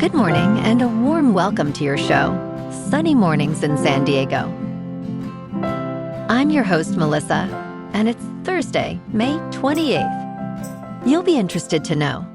Good morning and a warm welcome to your show, Sunny Mornings in San Diego. I'm your host, Melissa, and it's Thursday, May 28th. You'll be interested to know.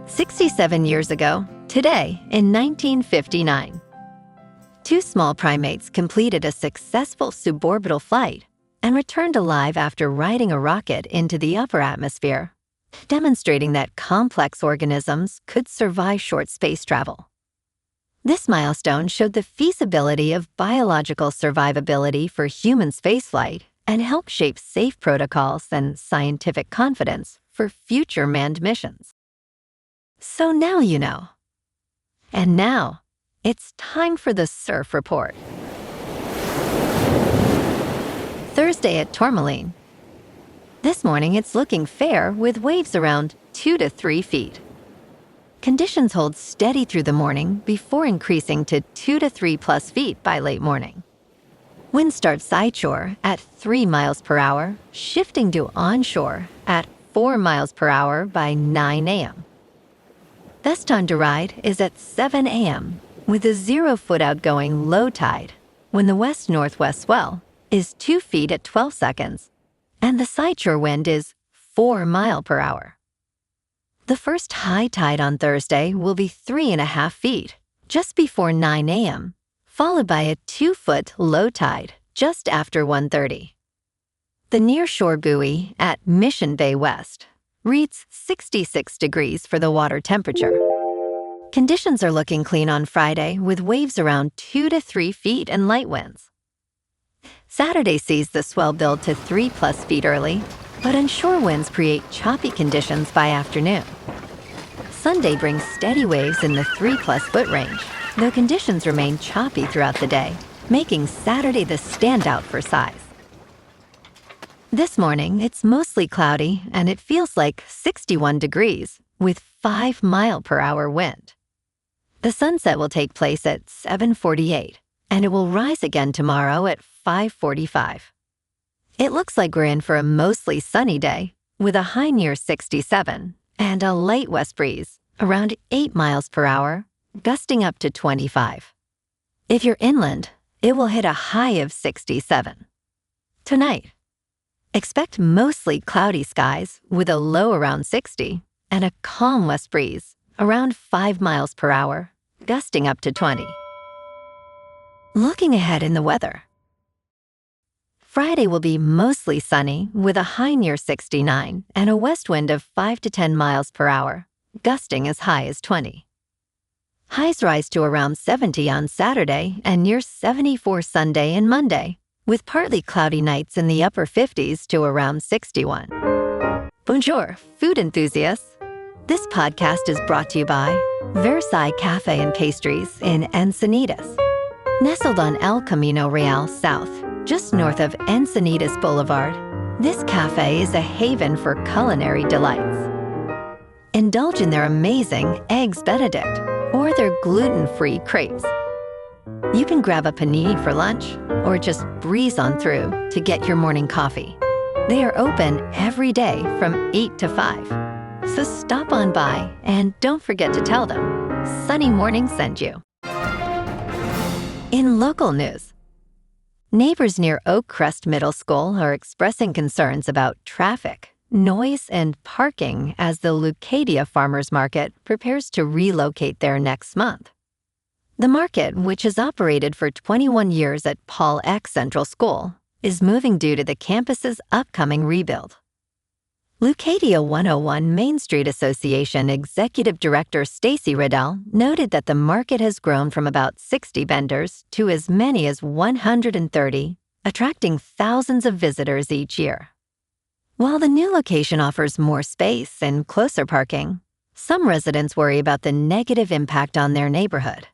67 years ago, today in 1959, two small primates completed a successful suborbital flight and returned alive after riding a rocket into the upper atmosphere, demonstrating that complex organisms could survive short space travel. This milestone showed the feasibility of biological survivability for human spaceflight and helped shape safe protocols and scientific confidence for future manned missions. So now you know. And now, it's time for the Surf Report. Thursday at Tourmaline. This morning, it's looking fair with waves around 2 to 3 feet. Conditions hold steady through the morning before increasing to 2 to 3 plus feet by late morning. Winds start sideshore at 3 miles per hour, shifting to onshore at 4 miles per hour by 9 a.m. Best time to ride is at 7 a.m. with a 0-foot outgoing low tide when the west-northwest swell is 2 feet at 12 seconds and the sideshore wind is 4 miles per hour. The first high tide on Thursday will be 3.5 feet just before 9 a.m., followed by a 2-foot low tide just after 1:30. The nearshore buoy at Mission Bay West reads 66 degrees for the water temperature. Conditions are looking clean on Friday with waves around 2 to 3 feet and light winds. Saturday sees the swell build to 3 plus feet early, but onshore winds create choppy conditions by afternoon. Sunday brings steady waves in the 3 plus foot range, though conditions remain choppy throughout the day, making Saturday the standout for size. This morning, it's mostly cloudy and it feels like 61 degrees with 5 mile per hour wind. The sunset will take place at 7:48, and it will rise again tomorrow at 5:45. It looks like we're in for a mostly sunny day with a high near 67 and a light west breeze around 8 miles per hour, gusting up to 25. If you're inland, it will hit a high of 67. Tonight, expect mostly cloudy skies with a low around 60 and a calm west breeze around 5 miles per hour, gusting up to 20. Looking ahead in the weather. Friday will be mostly sunny with a high near 69 and a west wind of 5 to 10 miles per hour, gusting as high as 20. Highs rise to around 70 on Saturday and near 74 Sunday and Monday, with partly cloudy nights in the upper 50s to around 61. Bonjour, food enthusiasts. This podcast is brought to you by Versailles Cafe and Pastries in Encinitas. Nestled on El Camino Real South, just north of Encinitas Boulevard, this cafe is a haven for culinary delights. Indulge in their amazing Eggs Benedict or their gluten-free crepes. You can grab a panini for lunch or just breeze on through to get your morning coffee. They are open every day from 8 to 5. So stop on by and don't forget to tell them Sunny Morning sent you. In local news, neighbors near Oak Crest Middle School are expressing concerns about traffic, noise, and parking as the Leucadia Farmers Market prepares to relocate there next month. The market, which has operated for 21 years at Paul X Central School, is moving due to the campus's upcoming rebuild. Leucadia 101 Main Street Association Executive Director Stacy Riddell noted that the market has grown from about 60 vendors to as many as 130, attracting thousands of visitors each year. While the new location offers more space and closer parking, some residents worry about the negative impact on their neighborhood.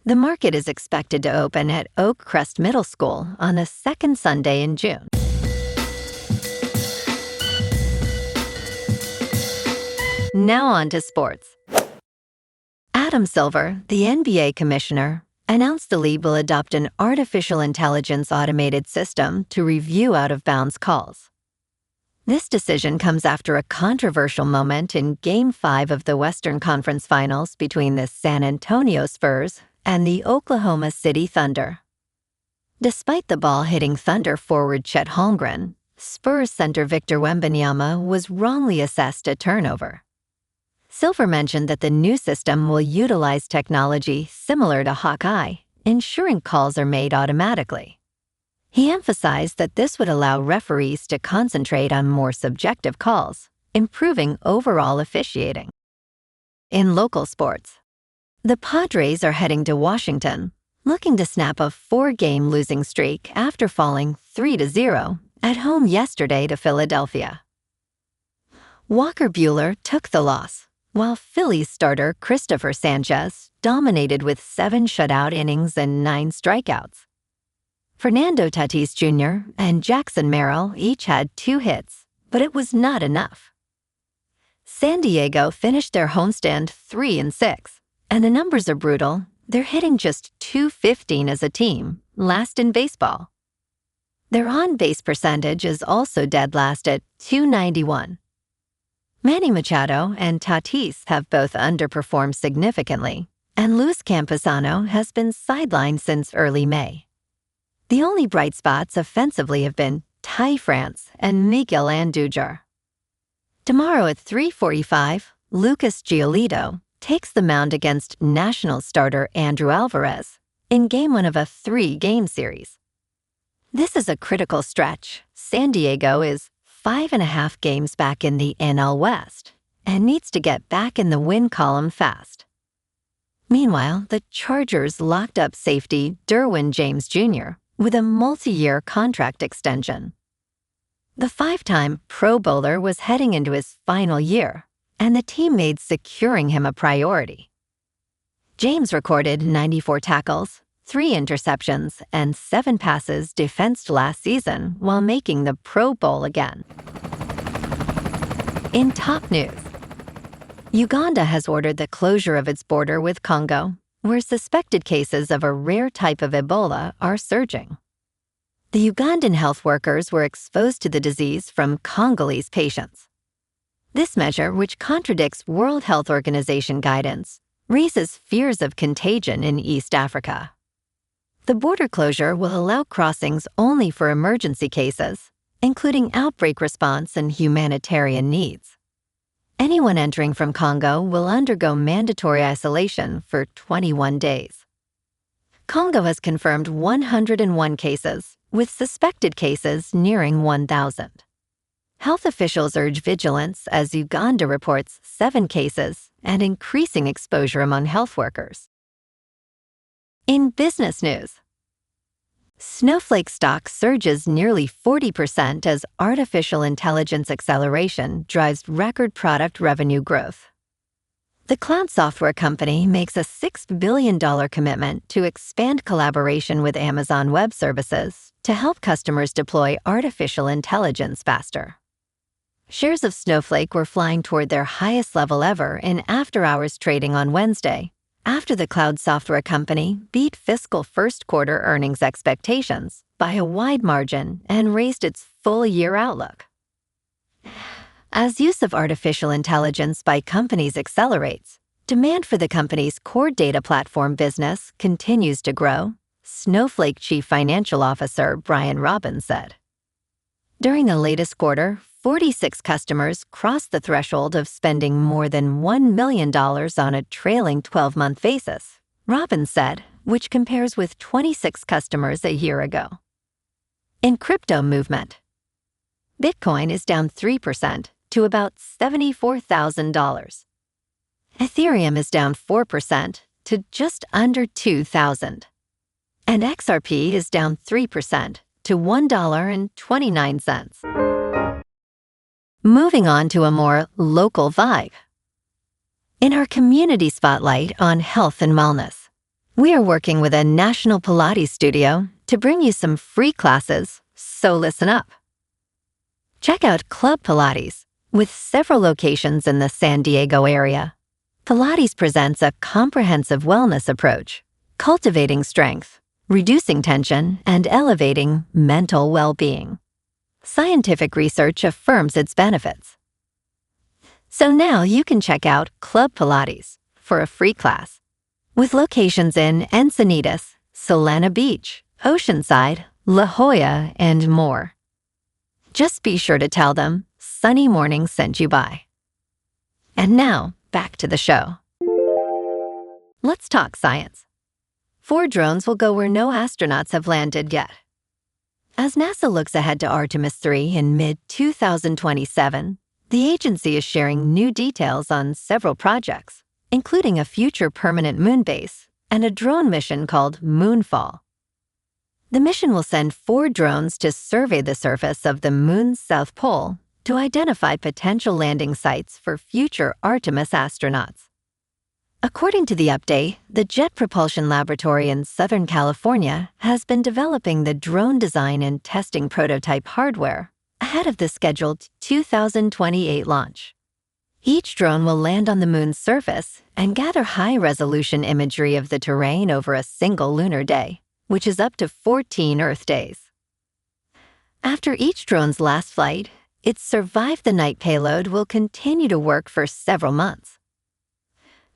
The market is expected to open at Oak Crest Middle School on the second Sunday in June. Now on to sports. Adam Silver, the NBA commissioner, announced the league will adopt an artificial intelligence automated system to review out-of-bounds calls. This decision comes after a controversial moment in Game 5 of the Western Conference Finals between the San Antonio Spurs and the Oklahoma City Thunder. Despite the ball hitting Thunder forward Chet Holmgren, Spurs center Victor Wembanyama was wrongly assessed a turnover. Silver mentioned that the new system will utilize technology similar to Hawkeye, ensuring calls are made automatically. He emphasized that this would allow referees to concentrate on more subjective calls, improving overall officiating. In local sports, the Padres are heading to Washington, looking to snap a 4-game losing streak after falling 3-0 at home yesterday to Philadelphia. Walker Buehler took the loss, while Phillies starter Christopher Sanchez dominated with 7 shutout innings and 9 strikeouts. Fernando Tatis Jr. and Jackson Merrill each had 2 hits, but it was not enough. San Diego finished their homestand 3-6, and the numbers are brutal. They're hitting just .215 as a team, last in baseball. Their on-base percentage is also dead last at .291. Manny Machado and Tatis have both underperformed significantly, and Luis Campusano has been sidelined since early May. The only bright spots offensively have been Ty France and Miguel Andujar. Tomorrow at 3:45, Lucas Giolito takes the mound against Nationals starter Andrew Alvarez in Game 1 of a 3-game series. This is a critical stretch. San Diego is 5.5 games back in the NL West and needs to get back in the win column fast. Meanwhile, the Chargers locked up safety Derwin James Jr. with a multi-year contract extension. The 5-time Pro Bowler was heading into his final year, and the team made securing him a priority. James recorded 94 tackles, 3 interceptions, and 7 passes defensed last season while making the Pro Bowl again. In top news, Uganda has ordered the closure of its border with Congo, where suspected cases of a rare type of Ebola are surging. The Ugandan health workers were exposed to the disease from Congolese patients. This measure, which contradicts World Health Organization guidance, raises fears of contagion in East Africa. The border closure will allow crossings only for emergency cases, including outbreak response and humanitarian needs. Anyone entering from Congo will undergo mandatory isolation for 21 days. Congo has confirmed 101 cases, with suspected cases nearing 1,000. Health officials urge vigilance as Uganda reports 7 cases and increasing exposure among health workers. In business news, Snowflake stock surges nearly 40% as artificial intelligence acceleration drives record product revenue growth. The cloud software company makes a $6 billion commitment to expand collaboration with Amazon Web Services to help customers deploy artificial intelligence faster. Shares of Snowflake were flying toward their highest level ever in after-hours trading on Wednesday, after the cloud software company beat fiscal first-quarter earnings expectations by a wide margin and raised its full-year outlook. As use of artificial intelligence by companies accelerates, demand for the company's core data platform business continues to grow, Snowflake Chief Financial Officer Brian Robbins said. During the latest quarter, 46 customers crossed the threshold of spending more than $1 million on a trailing 12-month basis, Robbins said, which compares with 26 customers a year ago. In crypto movement, Bitcoin is down 3% to about $74,000. Ethereum is down 4% to just under $2,000. And XRP is down 3% to $1.29. Moving on to a more local vibe. In our community spotlight on health and wellness, we are working with a national Pilates studio to bring you some free classes, so listen up. Check out Club Pilates, with several locations in the San Diego area. Pilates presents a comprehensive wellness approach, cultivating strength, reducing tension, and elevating mental well-being. Scientific research affirms its benefits. So now you can check out Club Pilates for a free class, with locations in Encinitas, Solana Beach, Oceanside, La Jolla, and more. Just be sure to tell them Sunny Morning sent you by. And now, back to the show. Let's talk science. 4 drones will go where no astronauts have landed yet. As NASA looks ahead to Artemis 3 in mid-2027, the agency is sharing new details on several projects, including a future permanent moon base and a drone mission called MoonFall. The mission will send 4 drones to survey the surface of the moon's south pole to identify potential landing sites for future Artemis astronauts. According to the update, the Jet Propulsion Laboratory in Southern California has been developing the drone design and testing prototype hardware ahead of the scheduled 2028 launch. Each drone will land on the moon's surface and gather high-resolution imagery of the terrain over a single lunar day, which is up to 14 Earth days. After each drone's last flight, its survive-the-night payload will continue to work for several months.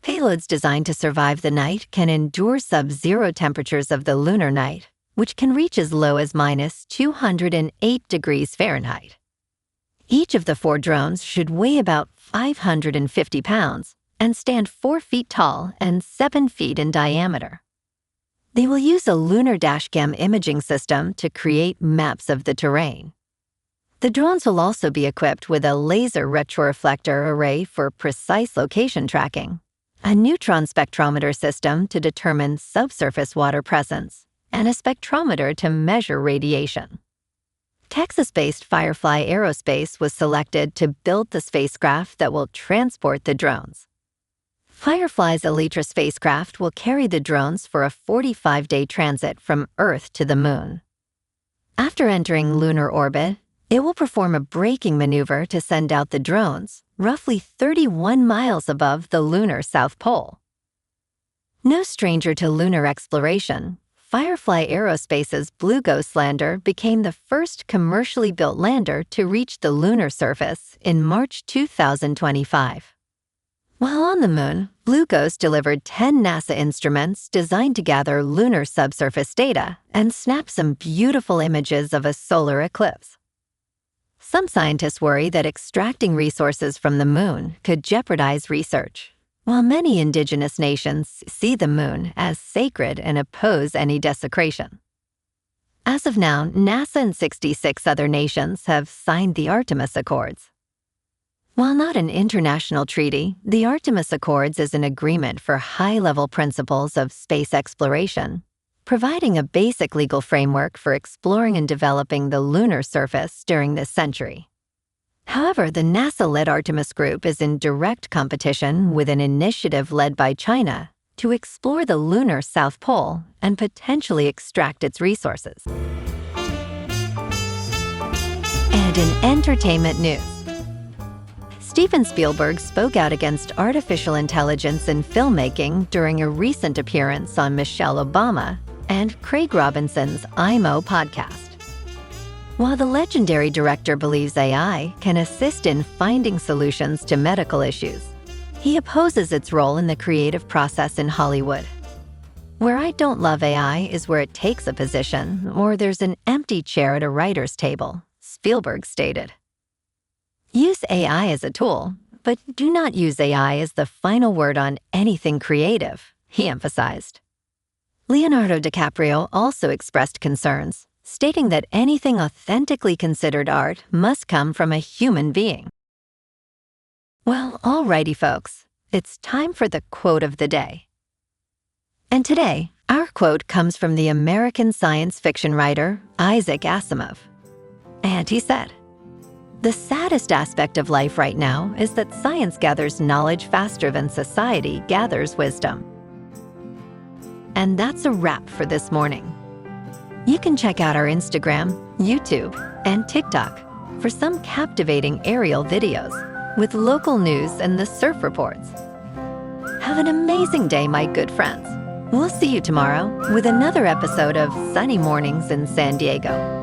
Payloads designed to survive the night can endure sub-zero temperatures of the lunar night, which can reach as low as -208 degrees Fahrenheit. Each of the 4 drones should weigh about 550 pounds and stand 4 feet tall and 7 feet in diameter. They will use a lunar dashcam imaging system to create maps of the terrain. The drones will also be equipped with a laser retroreflector array for precise location tracking, a neutron spectrometer system to determine subsurface water presence, and a spectrometer to measure radiation. Texas-based Firefly Aerospace was selected to build the spacecraft that will transport the drones. Firefly's Elytra spacecraft will carry the drones for a 45-day transit from Earth to the Moon. After entering lunar orbit, it will perform a braking maneuver to send out the drones, roughly 31 miles above the lunar South Pole. No stranger to lunar exploration, Firefly Aerospace's Blue Ghost lander became the first commercially built lander to reach the lunar surface in March 2025. While on the moon, Blue Ghost delivered 10 NASA instruments designed to gather lunar subsurface data and snap some beautiful images of a solar eclipse. Some scientists worry that extracting resources from the moon could jeopardize research, while many indigenous nations see the moon as sacred and oppose any desecration. As of now, NASA and 66 other nations have signed the Artemis Accords. While not an international treaty, the Artemis Accords is an agreement for high-level principles of space exploration, providing a basic legal framework for exploring and developing the lunar surface during this century. However, the NASA-led Artemis Group is in direct competition with an initiative led by China to explore the lunar South Pole and potentially extract its resources. And in entertainment news, Steven Spielberg spoke out against artificial intelligence in filmmaking during a recent appearance on Michelle Obama and Craig Robinson's IMO podcast. While the legendary director believes AI can assist in finding solutions to medical issues, he opposes its role in the creative process in Hollywood. "Where I don't love AI is where it takes a position or there's an empty chair at a writer's table," Spielberg stated. Use AI as a tool, but do not use AI as the final word on anything creative, he emphasized. Leonardo DiCaprio also expressed concerns, stating that anything authentically considered art must come from a human being. Well, alrighty folks, it's time for the quote of the day. And today, our quote comes from the American science fiction writer Isaac Asimov. And he said, "The saddest aspect of life right now is that science gathers knowledge faster than society gathers wisdom." And that's a wrap for this morning. You can check out our Instagram, YouTube, and TikTok for some captivating aerial videos with local news and the surf reports. Have an amazing day, my good friends. We'll see you tomorrow with another episode of Sunny Mornings in San Diego.